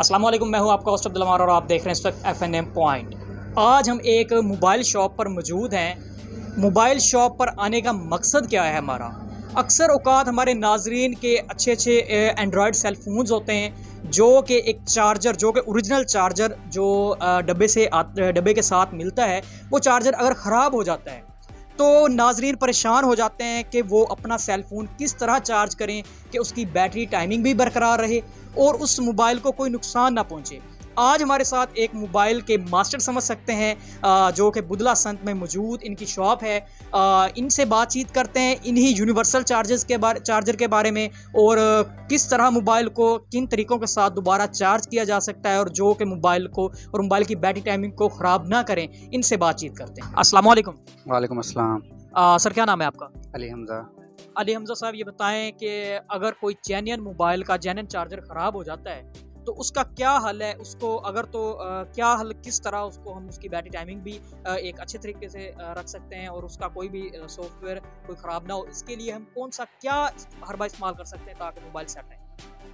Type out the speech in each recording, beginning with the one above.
अस्सलाम वालेकुम, मैं हूं आपका होस्ट अब्दुल अमार और आप देख रहे हैं इस वक्त FNM पॉइंट। आज हम एक मोबाइल शॉप पर मौजूद हैं। मोबाइल शॉप पर आने का मकसद क्या है हमारा? अक्सर औकात हमारे नाजरीन के अच्छे अच्छे एंड्रॉयड सेल फोन्स होते हैं जो कि एक चार्जर, जो कि ओरिजिनल चार्जर जो डब्बे के साथ मिलता है, वो चार्जर अगर ख़राब हो जाता है तो नाजरीन परेशान हो जाते हैं कि वो अपना सेल फ़ोन किस तरह चार्ज करें कि उसकी बैटरी टाइमिंग भी बरकरार रहे और उस मोबाइल को कोई नुकसान ना पहुंचे। आज हमारे साथ एक मोबाइल के मास्टर समझ सकते हैं, जो कि बुदला संत में मौजूद इनकी शॉप है। इनसे बातचीत करते हैं इन्हीं यूनिवर्सल चार्जर के बारे में और किस तरह मोबाइल को किन तरीक़ों के साथ दोबारा चार्ज किया जा सकता है और जो कि मोबाइल को और मोबाइल की बैटरी टाइमिंग को ख़राब ना करें। इनसे बातचीत करते हैं। अस्सलाम वालेकुम। वालेकुम अस्सलाम। सर, क्या नाम है आपका? अली हमज़ा। अली हमज़ा साहब, ये बताएं कि अगर कोई जेन्युइन मोबाइल का जेन्युइन चार्जर ख़राब हो जाता है तो उसका क्या हल है? उसको अगर तो क्या हल, किस तरह उसको हम उसकी बैटरी टाइमिंग भी एक अच्छे तरीके से रख सकते हैं और उसका कोई भी सॉफ्टवेयर कोई ख़राब ना हो, इसके लिए हम कौन सा क्या हरबा इस्तेमाल कर सकते हैं ताकि मोबाइल सेट रहे?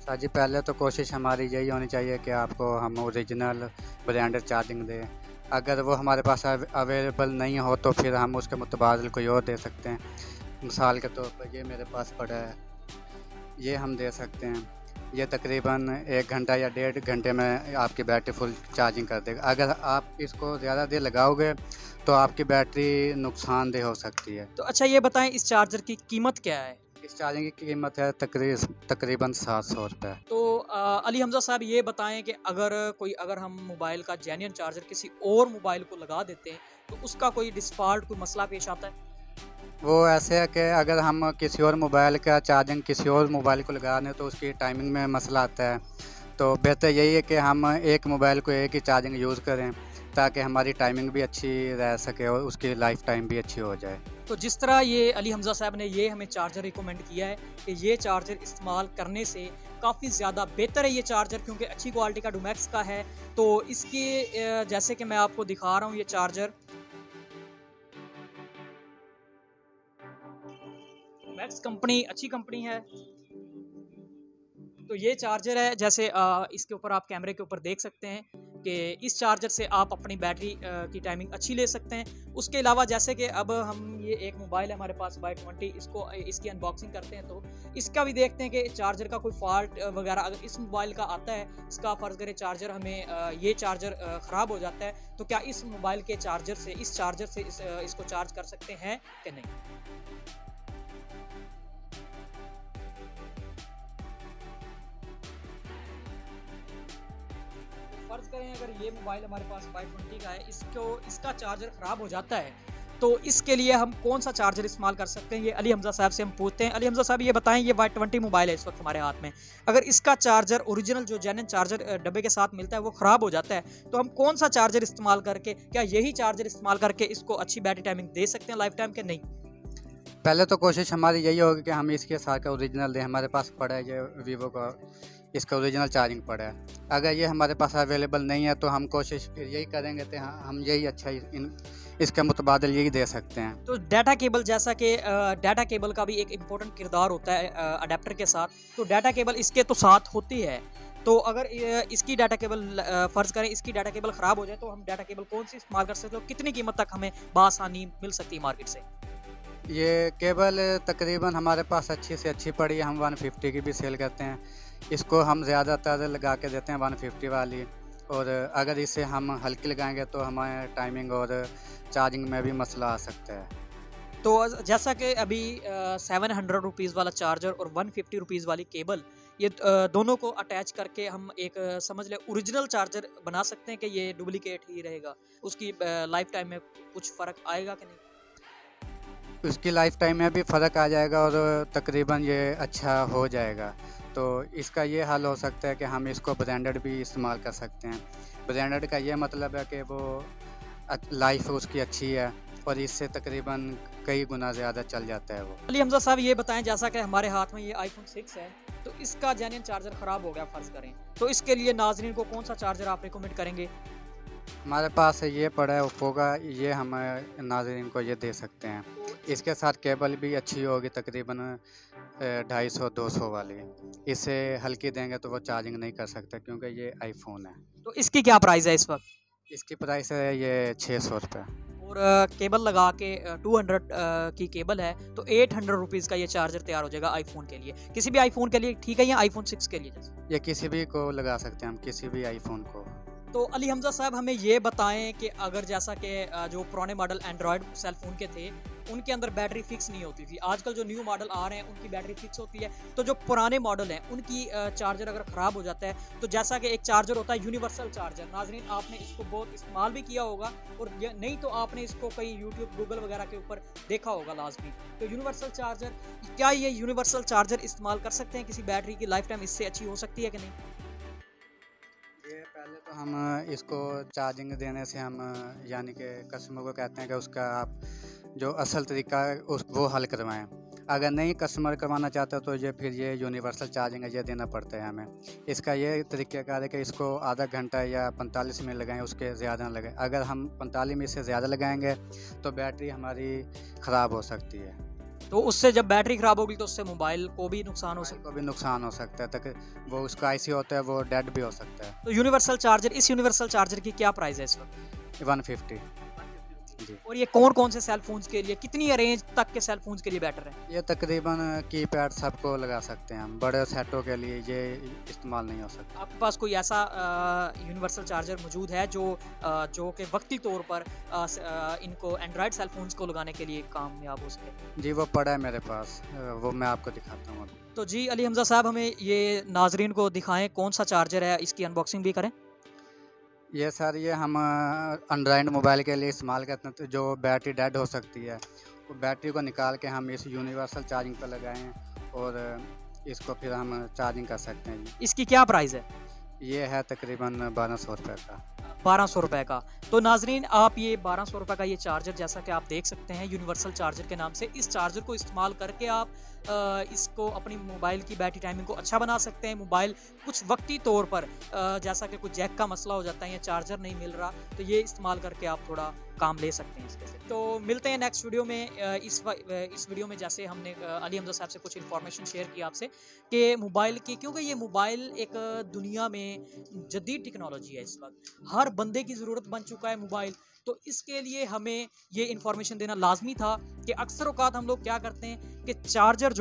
सर जी, पहले तो कोशिश हमारी यही होनी चाहिए कि आपको हम ओरिजिनल ब्रांडेड चार्जिंग दें। अगर वो हमारे पास अवेलेबल नहीं हो तो फिर हम उसके मुतबादिल कोई और दे सकते हैं। मिसाल के तौर पर ये मेरे पास पड़ा है, ये हम दे सकते हैं। ये तकरीबन 1 घंटा या 1.5 घंटे में आपकी बैटरी फुल चार्जिंग कर देगा। अगर आप इसको ज़्यादा देर लगाओगे तो आपकी बैटरी नुकसानदेह हो सकती है। तो अच्छा, ये बताएं इस चार्जर की कीमत क्या है? इस चार्जिंग की कीमत है तकरीबन 700 रुपये। तो अली हमज़ा साहब, ये बताएं कि अगर हम मोबाइल का जेन्युइन चार्जर किसी और मोबाइल को लगा देते हैं तो उसका कोई डिफ़ॉल्ट कोई मसला पेश आता है? वो ऐसे है कि अगर हम किसी और मोबाइल का चार्जिंग किसी और मोबाइल को लगा दें तो उसकी टाइमिंग में मसला आता है। तो बेहतर यही है कि हम एक मोबाइल को एक ही चार्जिंग यूज़ करें ताकि हमारी टाइमिंग भी अच्छी रह सके और उसकी लाइफ टाइम भी अच्छी हो जाए। तो जिस तरह ये अली हमज़ा साहब ने ये हमें चार्जर रिकमेंड किया है कि ये चार्जर इस्तेमाल करने से काफ़ी ज़्यादा बेहतर है ये चार्जर, क्योंकि अच्छी क्वालिटी का डोमैक्स का है। तो इसके जैसे कि मैं आपको दिखा रहा हूँ, ये चार्जर मैक्स कंपनी अच्छी कंपनी है। तो ये चार्जर है, जैसे इसके ऊपर आप कैमरे के ऊपर देख सकते हैं कि इस चार्जर से आप अपनी बैटरी की टाइमिंग अच्छी ले सकते हैं। उसके अलावा जैसे कि अब हम ये एक मोबाइल है हमारे पास Y20, इसकी अनबॉक्सिंग करते हैं तो इसका भी देखते हैं कि चार्जर का कोई फॉल्ट वगैरह अगर इस मोबाइल का आता है, इसका फ़र्ज़ करें चार्जर हमें ये चार्जर ख़राब हो जाता है तो क्या इस मोबाइल के चार्जर से इसको चार्ज कर सकते हैं कि नहीं? फ़र्ज़ करें अगर ये मोबाइल हमारे पास Y20 का है, इसका चार्जर ख़राब हो जाता है तो इसके लिए हम कौन सा चार्जर इस्तेमाल कर सकते हैं? ये अली हमज़ा साहब से हम पूछते हैं। अली हमज़ा साहब, ये बताएं, ये Y20 मोबाइल है इस वक्त हमारे हाथ में, अगर इसका चार्जर ओरिजिनल जो जेन्युइन चार्जर डब्बे के साथ मिलता है वो ख़राब हो जाता है तो हम कौन सा चार्जर इस्तेमाल करके, क्या यही चार्जर इस्तेमाल करके इसको अच्छी बैटरी टाइमिंग दे सकते हैं लाइफ टाइम के नहीं? पहले तो कोशिश हमारी यही होगी कि हम इसके साथ का ओरिजिनल दें। हमारे पास पड़ा है ये वीवो का, इसका ओरिजिनल चार्जिंग पड़ा है। अगर ये हमारे पास अवेलेबल नहीं है तो हम कोशिश फिर यही करेंगे कि हम यही अच्छा इसके मुतबादिल यही दे सकते हैं। तो डाटा केबल, जैसा कि डाटा केबल का भी एक इम्पोर्टेंट किरदार होता है अडेप्टर के साथ, तो डाटा केबल इसके तो साथ होती है। तो अगर इसकी डाटा केबल फ़र्ज़ करें इसकी डाटा केबल ख़राब हो जाए तो हम डाटा केबल कौन सी इस्तेमाल कर सकते हो? कितनी कीमत तक हमें बासानी मिल सकती है मार्केट से? ये केबल तकरीबन हमारे पास अच्छी से अच्छी पड़ी है, हम 150 की भी सेल करते हैं। इसको हम ज़्यादातर लगा के देते हैं 150 वाली, और अगर इसे हम हल्की लगाएंगे तो हमारे टाइमिंग और चार्जिंग में भी मसला आ सकता है। तो जैसा कि अभी 700 रुपीज़ वाला चार्जर और 150 रुपीज़ वाली केबल, ये दोनों को अटैच करके हम एक समझ लें ओरिजिनल चार्जर बना सकते हैं कि ये डुप्लीकेट ही रहेगा? उसकी लाइफ टाइम में कुछ फ़र्क आएगा कि नहीं? उसकी लाइफ टाइम में भी फ़र्क आ जाएगा और तकरीबन ये अच्छा हो जाएगा। तो इसका ये हल हो सकता है कि हम इसको ब्रांडेड भी इस्तेमाल कर सकते हैं। ब्रांडेड का ये मतलब है कि वो लाइफ उसकी अच्छी है और इससे तकरीबन कई गुना ज़्यादा चल जाता है वो। अली हमज़ा साहब, ये बताएं, जैसा कि हमारे हाथ में ये iPhone 6 है तो इसका जेन्युइन चार्जर ख़राब हो गया फ़र्ज़ करें, तो इसके लिए नाज़रीन को कौन सा चार्जर आप रिकमेंड करेंगे? हमारे पास ये पड़ा है ओप्पो का, ये हम नाज़रीन को ये दे सकते हैं। तो इसके साथ केबल भी अच्छी होगी, तकरीबन 250-200 वाली। इससे हल्की देंगे तो वो चार्जिंग नहीं कर सकता, क्योंकि ये आईफोन है। तो इसकी क्या प्राइस है इस वक्त? इसकी प्राइस है ये 600 रुपये। और केबल लगा के 200 की केबल है तो 800 रुपीज़ का ये चार्जर तैयार हो जाएगा आईफोन के लिए। किसी भी आईफोन के लिए ठीक है या आईफोन 6 के लिए जैसे? ये किसी भी को लगा सकते हैं हम, किसी भी आईफोन को। तो अली हमज़ा साहब हमें ये बताएं कि अगर जैसा कि जो पुराने मॉडल एंड्रॉयड सेल फ़ोन के थे उनके अंदर बैटरी फिक्स नहीं होती थी, आजकल जो न्यू मॉडल आ रहे हैं उनकी बैटरी फिक्स होती है, तो जो पुराने मॉडल हैं उनकी चार्जर अगर ख़राब हो जाता है तो जैसा कि एक चार्जर होता है यूनिवर्सल चार्जर, नाजरीन आपने इसको बहुत इस्तेमाल भी किया होगा और नहीं तो आपने इसको कहीं यूट्यूब गूगल वगैरह के ऊपर देखा होगा लाजमी। तो यूनिवर्सल चार्जर, क्या ये यूनिवर्सल चार्जर इस्तेमाल कर सकते हैं किसी बैटरी की लाइफ टाइम इससे अच्छी हो सकती है कि नहीं? ये पहले तो हम इसको चार्जिंग देने से हम यानी कि कस्टमर को कहते हैं कि उसका आप जो असल तरीका है उस वो हल करवाएं। अगर नहीं कस्टमर करवाना चाहता तो ये फिर ये यूनिवर्सल चार्जिंग है, ये देना पड़ता है हमें। इसका ये तरीक़ाकार है कि इसको आधा घंटा या 45 मिनट लगाएं, उसके ज़्यादा ना लगाएं। अगर हम 45 मिनट से ज़्यादा लगाएंगे तो बैटरी हमारी ख़राब हो सकती है। तो उससे जब बैटरी ख़राब होगी तो उससे मोबाइल को भी नुकसान हो सकता को भी नुकसान हो सकता है, तक वो उसका आईसी होता है वो डेड भी हो सकता है। है। तो यूनिवर्सल चार्जर, इस यूनिवर्सल चार्जर की क्या प्राइस है इस वक्त? 150 जी। और ये कौन कौन से सेल फोन्स के लिए, कितनी रेंज तक के सेल फोन्स के लिए बेटर है? ये तकरीबन कीपैड सबको लगा सकते हैं हम, बड़े सेटों के लिए ये इस्तेमाल नहीं हो सकता। आपके पास कोई ऐसा यूनिवर्सल चार्जर मौजूद है जो कि वक्ती तौर पर इनको एंड्रॉयड सेल फोन्स को लगाने के लिए कामयाब हो सके? जी वो पड़ा है मेरे पास, वो मैं आपको दिखाता हूँ अभी। तो जी अली हमज़ा साहब हमें ये नाजरीन को दिखाएं कौन सा चार्जर है, इसकी अनबॉक्सिंग भी करें। ये सर ये हम एंड्रॉयड मोबाइल के लिए इस्तेमाल करते हैं, तो जो बैटरी डेड हो सकती है वो बैटरी को निकाल के हम इस यूनिवर्सल चार्जिंग पर लगाएं और इसको फिर हम चार्जिंग कर सकते हैं। इसकी क्या प्राइस है? ये है तकरीबन 1200 रुपये का। 1200 रुपये का। तो नाजरीन आप ये 1200 रुपये का ये चार्जर, जैसा कि आप देख सकते हैं यूनिवर्सल चार्जर के नाम से, इस चार्जर को इस्तेमाल करके आप इसको अपनी मोबाइल की बैटरी टाइमिंग को अच्छा बना सकते हैं। मोबाइल कुछ वक्ती तौर पर जैसा कि कुछ जैक का मसला हो जाता है या चार्जर नहीं मिल रहा, तो ये इस्तेमाल करके आप थोड़ा काम ले सकते हैं इसके से। तो मिलते हैं नेक्स्ट वीडियो में। इस वीडियो में जैसे हमने अली हमज़ा साहब से कुछ इन्फॉर्मेशन शेयर की आपसे कि मोबाइल की, क्योंकि ये मोबाइल एक दुनिया में जदीद टेक्नोलॉजी है, इस वक्त हर बंदे की ज़रूरत बन चुका है मोबाइल। तो इसके लिए हमें ये इन्फॉर्मेशन देना लाजमी था कि अक्सर औकात हम लोग क्या करते हैं कि चार्जर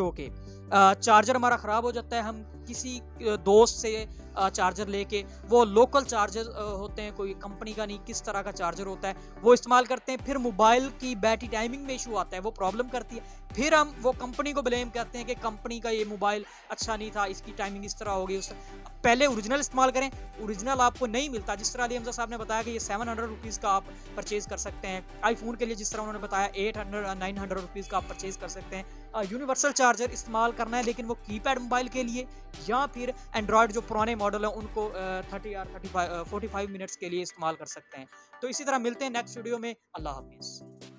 चार्जर हमारा ख़राब हो जाता है, हम किसी दोस्त से चार्जर लेके, वो लोकल चार्जर होते हैं, कोई कंपनी का नहीं, किस तरह का चार्जर होता है वो इस्तेमाल करते हैं, फिर मोबाइल की बैटरी टाइमिंग में इशू आता है, वो प्रॉब्लम करती है, फिर हम वो कंपनी को ब्लेम करते हैं कि कंपनी का ये मोबाइल अच्छा नहीं था, इसकी टाइमिंग इस तरह हो गई उस पहले ओरिजिनल इस्तेमाल करें। ओरिजिनल आपको नहीं मिलता, जिस तरह अली हमज़ा साहब ने बताया कि ये 700 रुपीज़ का आप परचेज़ कर सकते हैं। आईफोन के लिए जिस तरह उन्होंने बताया 800-900 रुपीज़ का आप परचेज़ कर सकते हैं। यूनिवर्सल चार्जर इस्तेमाल करना है लेकिन वो कीपैड मोबाइल के लिए, या फिर एंड्रॉयड जो पुराने मॉडल हैं उनको 30 या 45 मिनट्स के लिए इस्तेमाल कर सकते हैं। तो इसी तरह मिलते हैं नेक्स्ट वीडियो में। अल्लाह हाफिज़।